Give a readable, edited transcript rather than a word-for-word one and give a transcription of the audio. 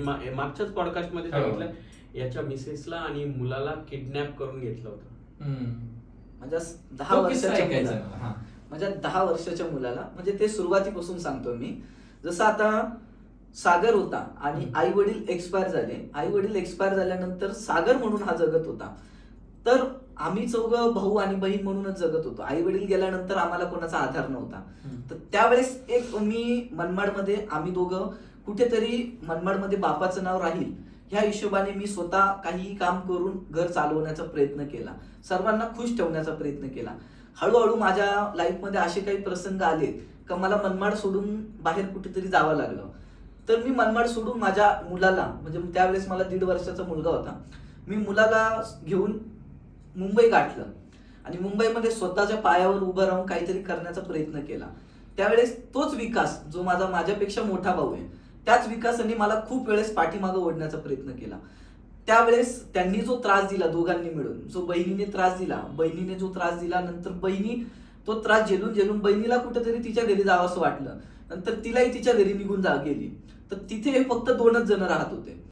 मागच्याच पॉडकास्ट मध्ये हो. सांगितलं याच्या मिसेसला आणि मुलाला किडनॅप करून घेतलं होतं. माझ्या 10 तो किस्सा वर्षाच्या ऐकायचा मुलाला मला. हा. माझ्या 10 वर्षाच्या मुलाला म्हणजे ते सुरुवातीपासून सांगतो मी. जसं आता सागर होता आणि आई वडील एक्सपायर झाले. आई वडील एक्सपायर झाल्यानंतर सागर म्हणून हा जगत होता. तर आम्ही चौघं भाऊ आणि बहीण म्हणूनच जगत होतो. आई वडील गेल्यानंतर आम्हाला कोणाचा आधार नव्हता. तर त्यावेळेस एक मी मनमाडमध्ये आम्ही दोघं कुठेतरी मनमाडमध्ये बापाचं नाव राहील ह्या हिशोबाने मी स्वतः काही काम करून घर चालवण्याचा प्रयत्न केला. सर्वांना खुश ठेवण्याचा प्रयत्न केला. हळूहळू माझ्या लाईफमध्ये असे काही प्रसंग आले का मला मनमाड सोडून बाहेर कुठेतरी जावं लागलं. तर मी मनमाड सोडून माझ्या मुलाला म्हणजे त्यावेळेस मला 1.5 वर्षाचा मुलगा होता. मी मुलाला घेऊन मुंबई गाठलं आणि मुंबईमध्ये स्वतःच्या पायावर उभं राहून काहीतरी करण्याचा प्रयत्न केला. त्यावेळेस तोच विकास जो माझ्यापेक्षा मोठा भाऊ आहे त्याच विकासाने मला खूप वेळेस पाठीमागं ओढण्याचा प्रयत्न केला. त्यावेळेस त्यांनी जो त्रास दिला दोघांनी मिळून, जो बहिणीने त्रास दिला, बहिणीने जो त्रास दिला, नंतर बहिणी तो त्रास झेलून झेलून बहिणीला कुठेतरी तिच्या घरी जावंसं वाटलं. नंतर तिलाही तिच्या घरी निघून गेली. तर तिथे फक्त 2च जण राहत होते.